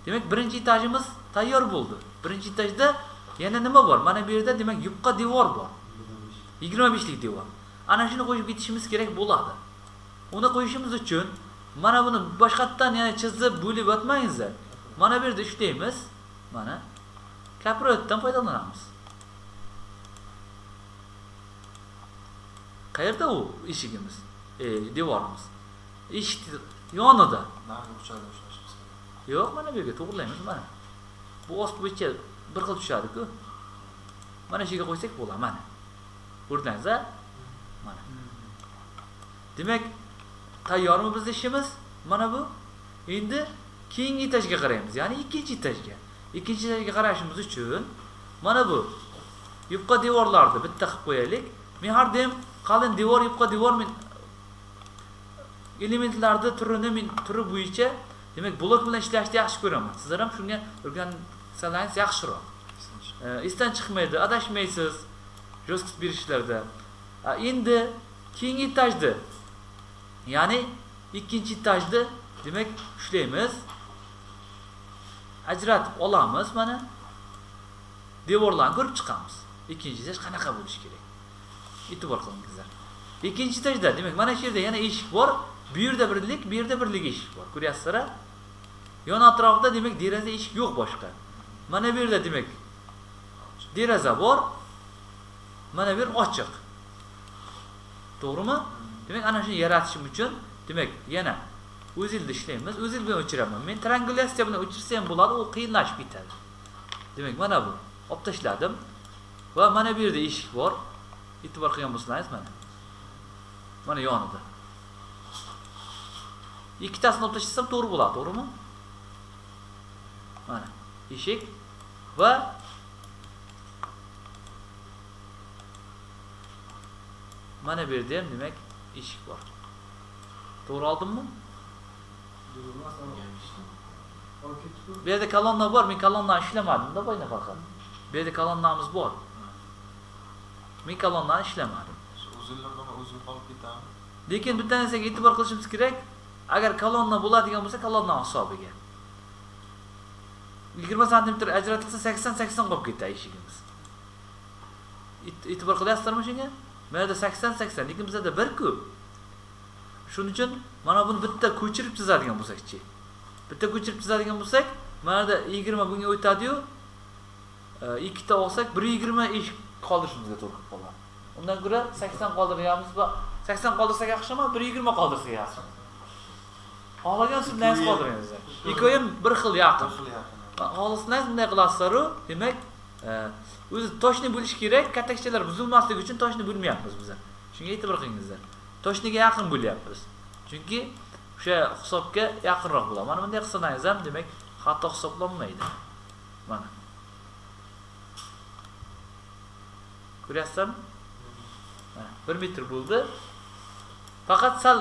Demak, birinchi etajimiz tayyor bo'ldi. Birinchi etajda yana nima bor? Mana bu yerda demak yupqa devor bor. 25 lik devor. Ana shuni qo'yib ketishimiz kerak bo'ladi. Uni qo'yishimiz uchun mana buni boshqatdan yana chizib bo'lib o'tmangizlar. Mana bu yerda ishlaymiz. Mana kapriotdan foydalanamiz. Qayerda u eshigimiz? Devorimiz. Eshik yonida. Yo'q, mana bu yerga to'g'rilaymiz mana. Bu ost bo'yicha bir xil tushadi-ku. Mana shu yerga qo'ysak bo'ladi, mana. Ko'rdingizmi? Mana. Demak, tayyormi biz ishimiz? Mana bu. Endi keyingi etajga qaraymiz, ya'ni ikkinchi etajga. Ikkinchi etajga qarashimiz uchun mana bu yupqa devorlarni bitta qilib qo'yaylik. Men har doim qalin devor, yupqa devor men elementlarni turi bo'yicha demak blok bilan ishlashni yaxshi ko'raman. Sizlar ham shunga o'rgansangiz yaxshiroq. Esdan chiqmaydi, adashmaysiz. Jo'sqis berishlarda. Endi keyingi etajda, ya'ni ikkinchi etajda demak ishlaymiz. Ajratib olamiz mana. Devorlarni ko'rib chiqamiz. Ikkinchi etaj qanaqa bo'lishi kerak? E'tibor qilingizlar. Ikkinchi etajda demak mana shu yerda yana eshik bor. Bu yerda birlik, bu yerda birlik eshik bor. Ko'ryapsizlar? Yon atrofida demak deraza eshik yo'q boshqa. Mana bu yerda demak deraza bor. Mana bu yer ochiq. To'g'rimi? Demak ana shuni yaratishim uchun demak yana o'z yilda ishlaymiz, o'z yil bilan o'chiraman. Men triangulyatsiya bilan o'chirsa ham bo'ladi, u qiyinlashib ketadi. Demak, mana bu. Olib tashladim va mana bu yerda eshik bor. E'tibor qilgan bo'lsangiz mana. Mana yonida. Ikkitasini olib tashlasam to'g'ri bo'ladi, to'g'rimi? Mana eshik va mana bu yerda ham demak eshik bor. To'g'ri oldimmi? Bu yerda kolonna bor, men kolonnani ishlamadim-da boyna faqat. Bu yerda kolonnamiz bor. Men kolonnani ishlamadim. Uzunlardan uzun qolib ketadi. Lekin bitta narsaga e'tibor qilishimiz kerak. Agar kolonna bo'ladigan bo'lsa, kolonna hisobiga. 20 sm ajratilsa 80-80 qolib ketadi eshigimiz. E'tibor qilyapsizlarmi shunga? Menda 80-80, lekin bizda 1-ku. Shuning uchun mana buni bitta ko'chirib chizadigan bo'lsak-chi. Bitta ko'chirib chizadigan bo'lsak, mana da 20 bunga o'tadi-yu, ikkita olsak 120 eshik qoldirishimizga to'g'ri kelib qoladi. Undan ko'ra 80 qoldirganmiz va 80 qoldirsak yaxshimi, 120 qoldirsak yaxshimi? Xohlagan sizlarni qoldiringiz. Ikkovi ham bir xil yaqin. Xohlasangiz bunday qilasizlar-ku, demak, o'zi toshni bo'lish kerak, katakchalar buzilmasligi uchun toshni bo'lmayapmiz biz. Shunga e'tibor qilingizlar. Toshniga yaqin bo'lyapmiz. Chunki o'sha hisobga yaqinroq bo'ladi. Mana bunday qilsangiz ham, demak, xato hisoblanmaydi. Mana. Ko'ryapsizmi? Mana 1 metr bo'ldi. Faqat sal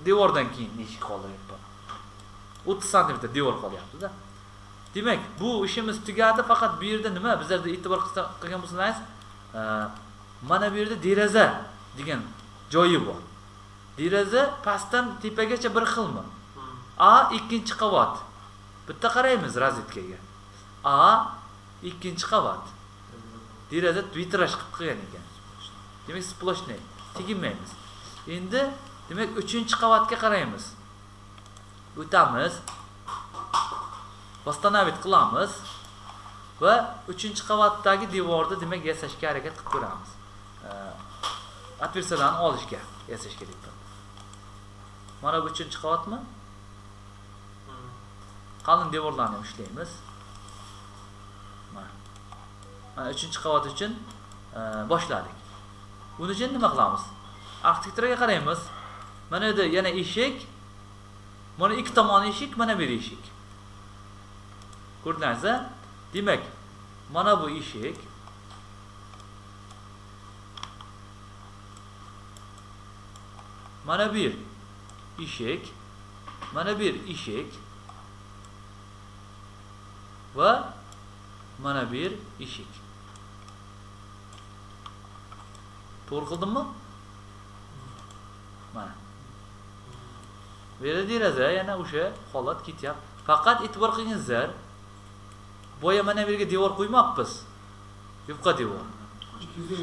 devordan keyin eshik qoldiryapman. 30 sm devor qolyapti-da. Demak, bu ishimiz tugadi, faqat bu yerda nima? Bizlarda e'tibor qilgan bo'lsangiz, mana bu yerda deraza degan joyi bor. Deraza pastdan tepagacha bir xilmi? A ikkinchi qavat. Bitta qaraymiz rozetkaga. A ikkinchi qavat. Deraza vitraj qilib qo'ygan ekan. Demak, sploshniy, teginmaymiz. Endi demak 3-qavatga qaraymiz. O'tamiz. Восстановить qilamiz va 3-qavatdagi devorni demak yasashga harakat qilib ko'ramiz. Atversalarni olishga yasashga deyapman. Mana bu 3-qavatmi? Qalin devorlarni ham ishlaymiz. Mana 3-qavat uchun boshladik. Buni uchun nima qilamiz? Arxitekturaga qaraymiz. Mana yerda yana eshik. Mana ikki tomon eshik, mana bir eshik. Ko'rdingizmi? Demak, mana bu eshik. Mana bir eshik, mana bir eshik va mana bir eshik. To'g'ri qildimmi? Mana. Bu yerda deraza yana o'sha holat ketyapti. Faqat e'tibor qilingizlar. Boya mana bu yerga devor qo'ymabmiz. Yupqa devor.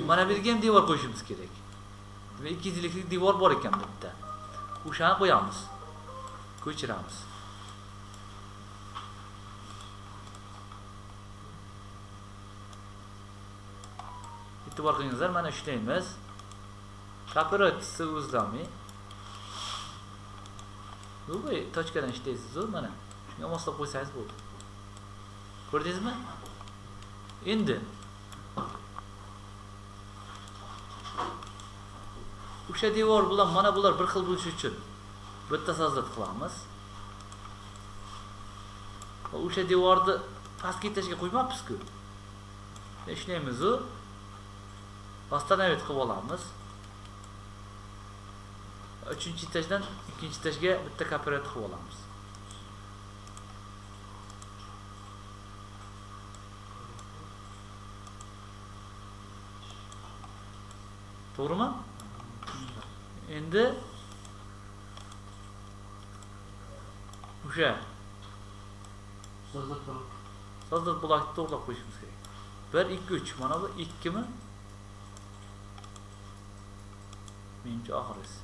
Mana bu yerga ham devor qo'yishimiz kerak. 200 yillik devor bor ekan bitta. O'shani qo'yamiz. Ko'chiramiz. E'tibor qilingizlar, mana ishlaymiz. Operatsiyasi o'zlami. Bu tochkadan ishlaysiz, mana. Shunga moslab qo'ysangiz bo'ldi. Ko'rdingizmi? Endi o'sha devor bilan mana bular bir xil bo'lishi uchun bitta sozlat qilamiz. Va o'sha devorni pastga etashga qo'ymabmiz-ku. Ishlaymiz-u. Восстановить qilib olamiz. 3-etajdan 2-etajga bitta kooperat qilib olamiz. To'g'rimi? Endi o'sha sozlat blokni to'g'rilab qo'yishimiz kerak. 1 2 3 mana bu 2 mi? Menimcha oxirisi.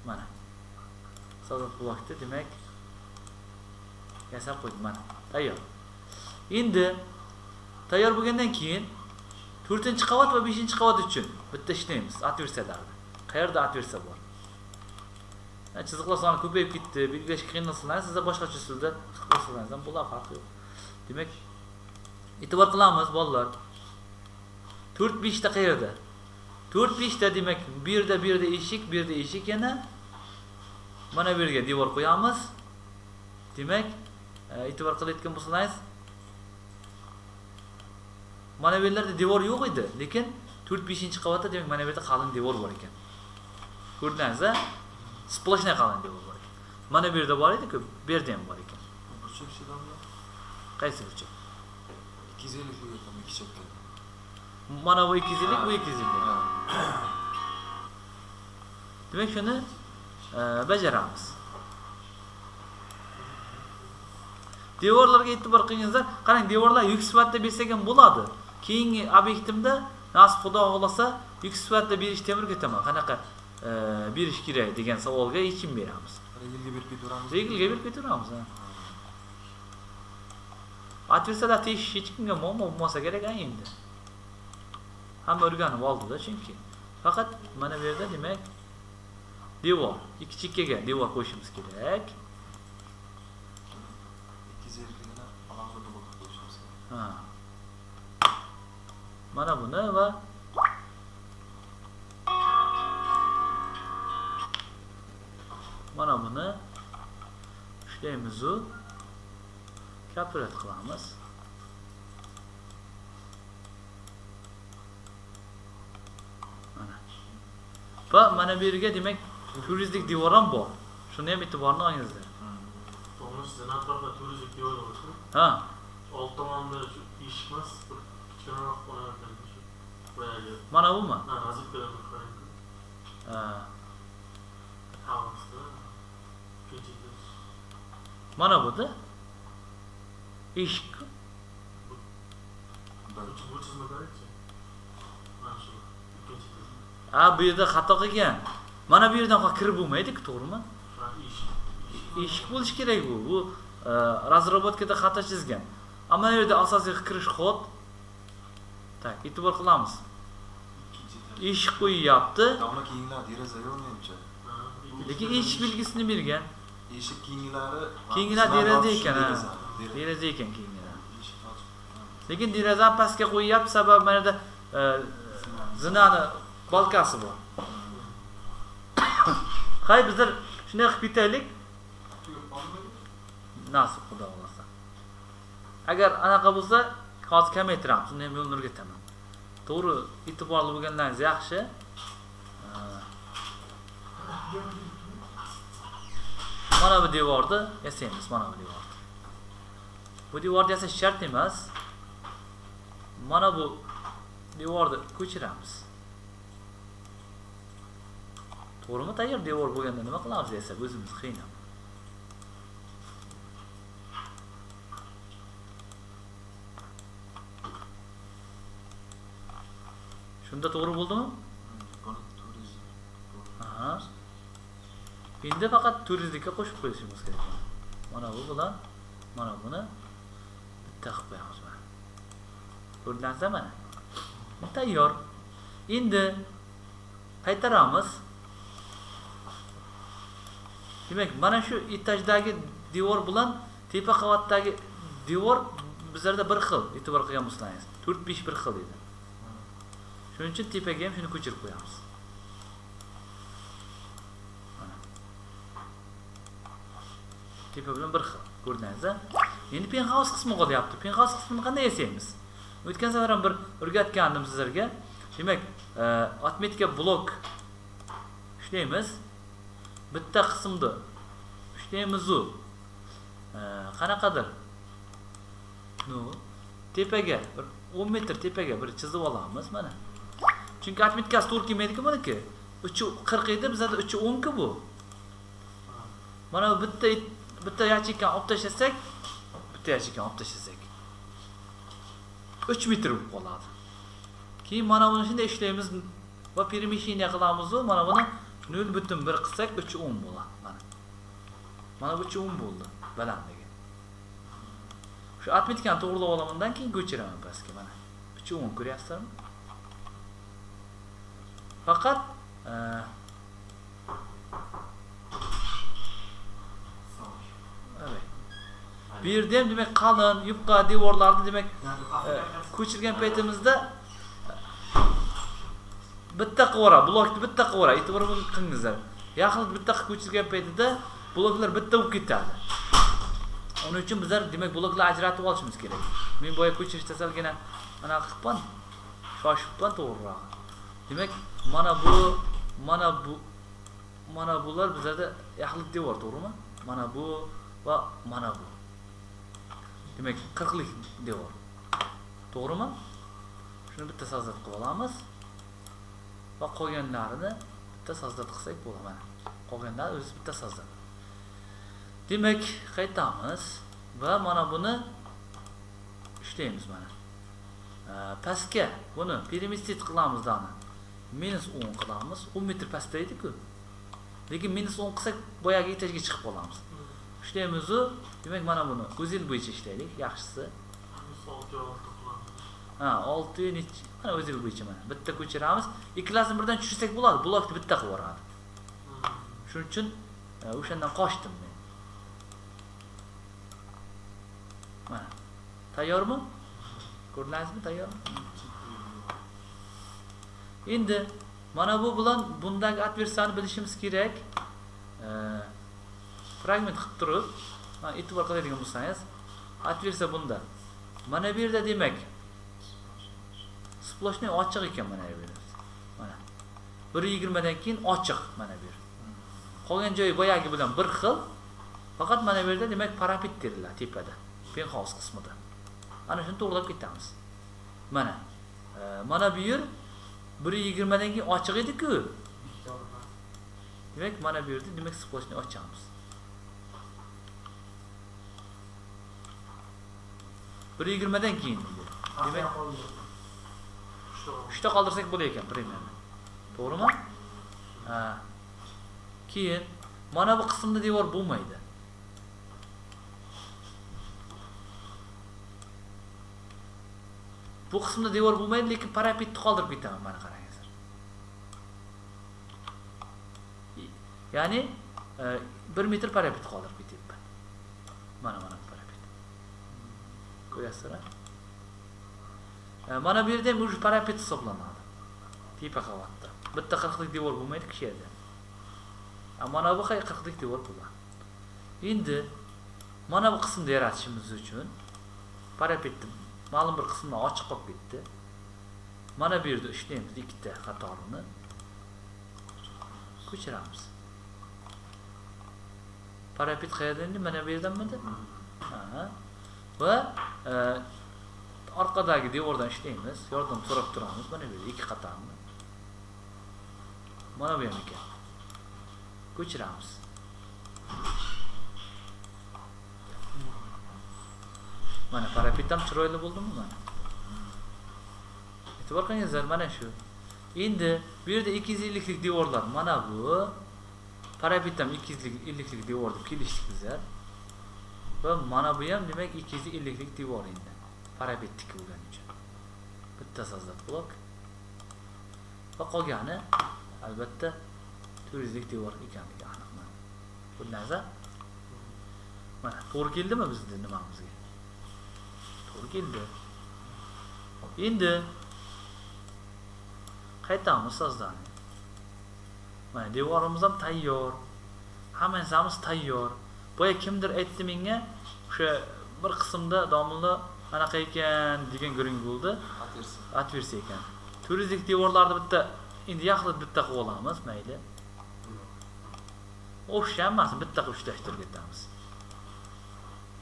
Mana. Sozlat blokni demak yasab qo'ydim mana. Tayyor. Endi tayyor bo'lgandan keyin 4-qavat va 5-qavat uchun bitta ishlaymiz atversiyalarni. Qayerda atversiya bor? chiziqlar soni ko'payib ketdi, belgilashga qiynalsanglar, sizlar boshqacha usulda chiziqlasangiz ham bular farqi yo'q. Demak, e'tibor qilamiz bolalar. 4-5 ta qayerda? 4-5 ta demak, bu yerda eshik yana. Mana bu yerga devor qo'yamiz. Demak, e'tibor qilayotgan bo'lsangiz, mana bu yerlarda devor yo'q edi, lekin 4-5-qavatda demak mana bu yerda qalin devor bor ekan. Ko'rdingizmi? Splashna qalin devor bor ekan. Mana bu yerda bor edi-ku, bu yerda ham bor ekan. Burchak shidamda. Qaysi burchak? 250 bu yerda 2 chapda. Mana bu 250, bu 250. Demak, shuni bajaramiz. Devorlarga e'tibor qilingizlar. Qarang, devorlar yuk sifatida bersak ham bo'ladi. Keyingi obyektimda nasib xudo xolasa yuk sifatida berish temir ketaman. Qanaqa berish kerak degan savolga yechim beramiz. Regelga berib ketaveramiz. Regelga berib ketaveramiz. Atversalar tegish hech kimga muammo bo'lmasa kerak endi. Hamma o'rganib oldi-da, chunki faqat mana bu yerda demak devor, ikki chekkaga devor qo'yishimiz kerak. 250 gina alohida devor qo'yishimiz kerak. Ha. Mana buni va mana buni ushlaymiz u kalkulyat qilamiz. Va mana bu yerga demak turizlik devor ham bor. Shuni ham e'tiborni olingizlar. To'g'ri, sizning atrofda turizlik devor bo'lsa, Ha. old tomonda shu eshik emas, bir kichkinaroq qo'yarkan shu. Boyagi. Mana bumi? Ha, razvedkadan qarang. Ha. Havasda. Kechikdi. Mana bu-da. Eshik. Bu chizma qarang-chi. Mana shu. Ikkinchi. Ha, bu yerda xato qilgan. Mana bu yerdan kirib bo'lmaydi-ku, to'g'rimi? Ha, eshik. Eshik bo'lish kerak bu. Bu razrabotkada xato chizgan. Ammo bu yerda asosiy kirish xod. Tak, e'tibor qilamiz. Eshik qo'yyapti. Davna keyingilar deraza yo'q menimcha. Lekin eshik belgisini bergan. Eshik keyingilari Keyingilar deraza ekan, ha. Deraza ekan keyingilar. Eshik ochib. Lekin derazani pastga qo'yyapti, sababi mana yerda zinani balkasi bor. Hay, bizlar shunday qilib ketaylik. Nasib xudo xolasa. Agar anaqa bo'lsa, hozir kamaytiramiz, uni ham yo'lni o'rgataman. To'g'ri, e'tiborli bo'lganlaringiz yaxshi. Mana bu devorni yasaymiz, mana bu devorni. Bu devorni yasash shart emas. Mana bu devorni ko'chiramiz. To'g'rimi? Tayyor devor bo'lganda nima qilamiz desa, o'zimiz qiynab. Shunda to'g'ri bo'ldimi? Buni turizm. Aha. Endi faqat turizmga qo'shib qo'yishimiz kerak. Mana bu bilan mana buni bitta qilib qo'yamiz mana. Ko'rdingizmi mana? Tayyor. Endi qaytaramiz. Demak, mana shu etajdagi devor bilan tepa qavatdagi devor bizlarda bir xil, e'tibor qilgan bo'lsangiz. 4-5 bir xil edi. Shuning uchun tepaga ham shuni ko'chirib qo'yamiz. Mana. Tepa bilan bir xil. Ko'rdingizmi? Endi penthouse qismi qolyapti. Penthouse qismini qanday yasaymiz? O'tgan safar ham bir o'rgatgandim sizlarga. Demak, atmetika blok ishlaymiz. Bitta qismda ishlaymiz u. Qanaqadir. Tepaga bir 10 metr tepaga bir chizib olamiz mana. Chunki atmetkasi to'g'ri kelmaydi-ku buniki. 340 edi, bizda 310 ku bu. Mana bu bitta yachikani olib tashlasak, bitta yachikani olib tashlasak 3 metr bo'lib qoladi. Keyin mana buni shunday ishlaymiz va peremesheniya qilamiz u, mana buni 0.1 qilsak 310 bo'ladi mana. Mana bu 310 bo'ldi balandligi. Shu atmetikani to'g'rilab olamandan keyin ko'chiraman pastga mana. 310 ko'ryapsizlarmi? Faqat Bu yerda ham demak qalin, yupqa devorlarni demak ko'chirgan paytimizda bitta qilib blokni bitta qilib e'tibor qilingizlar. Yaxlit bitta qilib ko'chirgan paytida bloklar bitta bo'lib ketadi. Onun uchun bizlar demak bloklarni ajratib olishimiz kerak. Men boya ko'chirishda salgina ana qilibman, shoshibman to'g'riroq. Demak, mana bular bizlarda yaxlit devor, to'g'rimi? Mana bu va mana bu. Demak, 40 lik devor. To'g'rimi? Shuni bitta sazdat qilib olamiz. Va qolganlarini bitta sazdat qilsak bo'ladi mana. Qolganlar o'zi bitta sazdat. Demak, qaytamiz va mana buni ishlaymiz mana. Pastga buni permestit qilamiz dani. -10 qilamiz. 10 metr pastdaydi-ku. Lekin -10 qilsak boyagi etajga chiqib qolamiz. Ishlaymiz u. Demak, mana buni o'zil bo'yicha ishlaylik, yaxshisi. 6 necha mana o'zil bo'yicha mana. Bitta ko'chiramiz. Ikkilasini birdan tushirsak bo'ladi. Blokni bitta qilib yuboradi. Shuning uchun o'shandan qochdim men. Mana. Tayyormi? Ko'rdingizmi? Tayyormi? Endi mana bu bilan bundagi adversiyani bilishimiz kerak. Fragment qilib turib, e'tibor qiladigan bo'lsangiz, adversiya bunda. Mana bu yerda demak sploshni ochiq ekan mana bu yerda. Mana 1.20 dan keyin ochiq mana bu yer. Qolgan joyi boyagi bilan bir xil. Faqat mana bu yerda demak parapet teriladi tepada, penthouse qismida. Ana shuni to'g'rilab ketamiz. Mana. Mana bu yer 1.20 dan keyin ochiq edi-ku. Demak, mana bu yerda demak sploshni ochamiz. 1.20 dan keyin deydi. Demak, shunday qoldirsak bo'lar ekan примерно. To'g'rimi? Keyin mana bu qismda devor bo'lmaydi. Bu qismda devor bo'lmaydi, lekin parapetni qoldirib ketaman, mana qarangizlar. Ya'ni 1 metr parapet qoldirib ketyapman. Mana parapet. Ko'ryapsizlar? Mana bu yerda ham o'sha parapet hisoblanadi. Tepa qavatda. Bitta 40 lik devor bo'lmaydi kishi yerda. Mana bu 40 lik devor bo'ladi. Endi mana bu qismni yaratishimiz uchun parapetni ma'lum bir qismdan ochiq qolib ketdi. Mana bu yerda ishlaymiz ikkita qatorini. Ko'chiramiz. Parapet qayerda endi? Mana bu yerdanmidi? Va orqadagi devordan ishlaymiz. Yordam so'rab turamiz. Mana bu yerda ikki qatorni. Mana bu ham ekan. Ko'chiramiz. Mana parapetam chiroyli bo'ldimi mana? E'tibor qilingizlar, mana shu. Endi bu yerda 250 lik devorlar mana bu. Parapetam 250 lik devor deb kelishdik bizlar. Va mana bu ham demak 250 lik devor endi. Parapetniki bo'lgani uchun. Bitta sazdat blok. Va qolgani albatta 400 lik devor ekanligi aniq mana. Ko'rdingizmi? Mana to'g'ri keldimi bizning nimamizga? To'g'ri keldi. Endi qaytamiz sozdan. Mana devorimiz ham tayyor. Hammamiz tayyor. Boya kimdir aytdi menga, o'sha bir qismda domla anaqa ekan degan guring bo'ldi. Adversiya ekan. 400 lik devorlarni bitta endi yaxlit bitta qilib olamiz, mayli. O'xshamas, bitta qilib ishlashtirib ketamiz.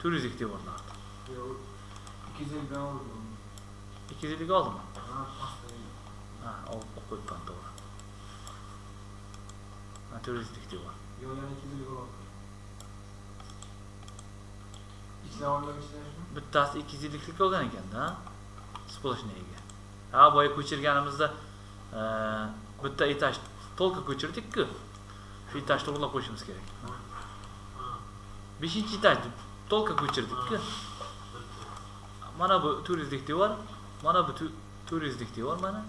400 lik devorlarni. Yo'q. 250 dan oldim. 250 ga oldimmi? Olib qo'yibman to'g'ri. 400 lik devor. Yo'q, yana 250 oldim. İçine olmak istəyirsən? Bittasi 250 lik olgan ekan-da. Sploshniga. Boya ko'chirganimizda bitta etaj tolka ko'chirdik-ku. Shu etajni to'g'rilab qo'yishimiz kerak. 5-etajni tolka ko'chirdik-ku. Mana bu 400 lik devor, mana bu 400 lik devor mana.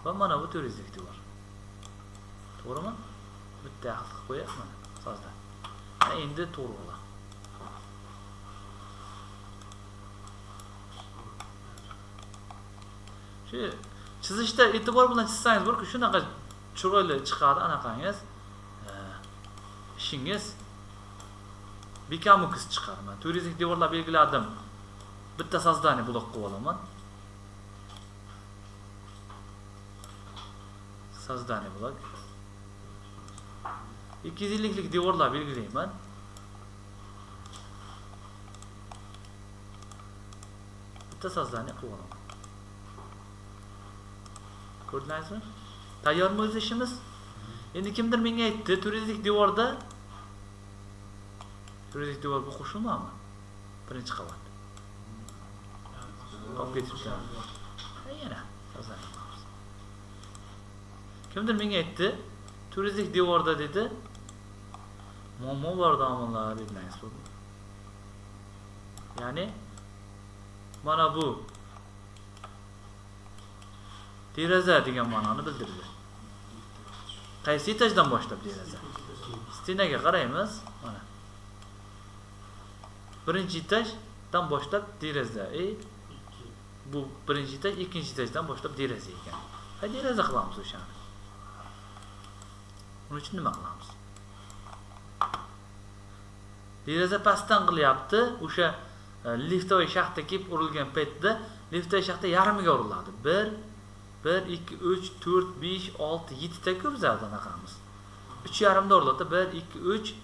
Va mana bu 400 lik devor. To'g'rimi? Bitta yaxlit qilib qo'yapman sozda. Endi to'g'ri bo'ladi. Shu chizishda e'tibor bilan chizsangiz bo'ladi, shunaqa chiroyli chiqadi anaqangiz. Ishingiz bekamukus chiqadi. Men turizmik devorlar belgiladim. Bitta sozdani blok qilib olaman. Sozdani blok. 250lik devorlar belgilayman. Bitta sozdani qilib olaman. Ko'rdingizmi? Tayyormi o'z ishimiz? Endi kimdir menga aytdi, turizmik devorda turizmik devor bu qo'shilmaymi? Birinchi qavat. Olib ketibsan. Yana sozdani. Kimdir menga aytdi, turizmik devorda dedi, muammo bor domlalar deymiz bu. Ya'ni mana bu deraza degan ma'noni bildirdi. Qaysi etajdan boshlab deraza? Stenaga qaraymiz, mana. Birinchi etajdan boshlab deraza. Bu birinchi etaj, ikkinchi etajdan boshlab deraza ekan. Hay deraza qilamiz o'shani. Uning uchun nima qilamiz? Deraza pastdan qilyapti, o'sha liftdoy shaxtga kelib urilgan paytda liftdoy shaxta yarmiga uriladi. 1 2 3 4 5 6 7 ta ko'p zada anaqamiz. 3,5 da uriladi. 1 2 3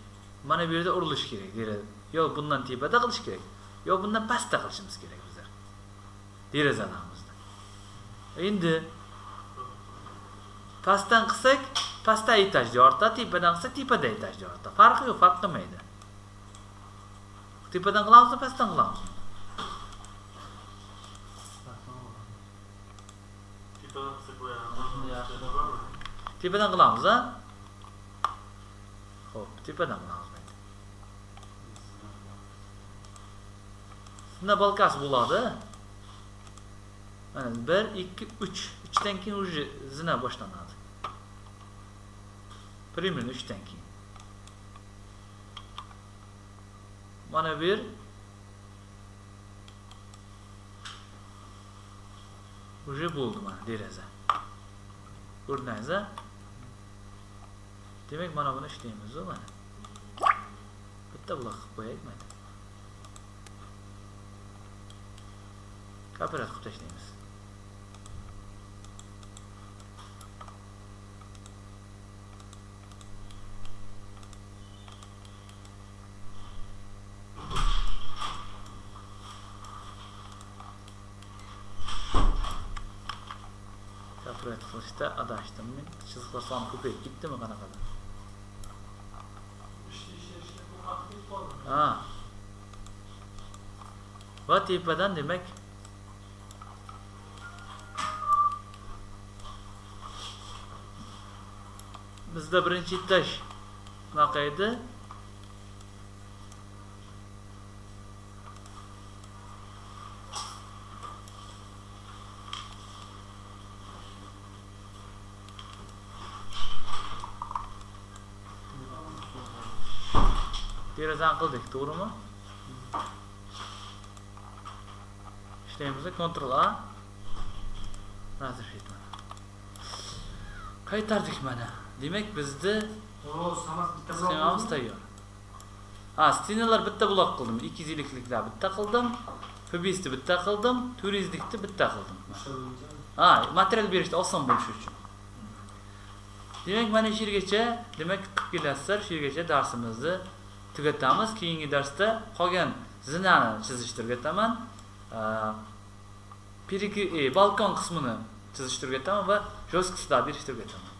mana bu yerda urilish kerak deraza. Yo bundan tepada qilish kerak, yo bundan pastda qilishimiz kerak bizlar. Derazalarimizda. Endi pastdan qilsak, pastda etajda ortadi, tepadan qilsak, tepada etajda ortadi. Farqi yo'q, farq qilmaydi. Tepadan qilamizmi, pastdan qilamizmi? Tepadan qilamiz, ha? Xo'p, tepadan qilamiz. Bunda balkasi bo'ladi. Mana 1 2 3. 3dan keyin уже zina boshlanadi. Примерно 3dan keyin. Mana bu yer уже bo'ldi mana deraza. Ko'rdingiz, ha? Demak, mana buni ishlaymiz, mana. Bitta buloq qilib qo'yaylik mana. Kapirat qilib tashlaymiz. Kapirat qilishda adashdim men. Chiziqlar soni ko'payib ketdimi qanaqadir? Ha. Va tepadan demak bizda birinchi etaj bunaqa edi. Derazani qildik, to'g'rimi? Ishlaymiz, Ctrl A. Razрешить mana. Qaytardik mana. Demak bizda sxemamiz tayyor. Ha, stenalar bitta blok qildim. 250liklar bitta qildim. Fibisni bitta qildim. Turizmlikni bitta qildim. Ha, material berishda oson bo'lishi uchun. Demak, mana shu yergacha, demak, qilib kelasizlar. Shu yergacha darsimizni tugatamiz. Keyingi darsda qolgan zinani chizishni o'rgataman. Balkon qismini chizishni o'rgataman va jo'stkislar berishni o'rgataman.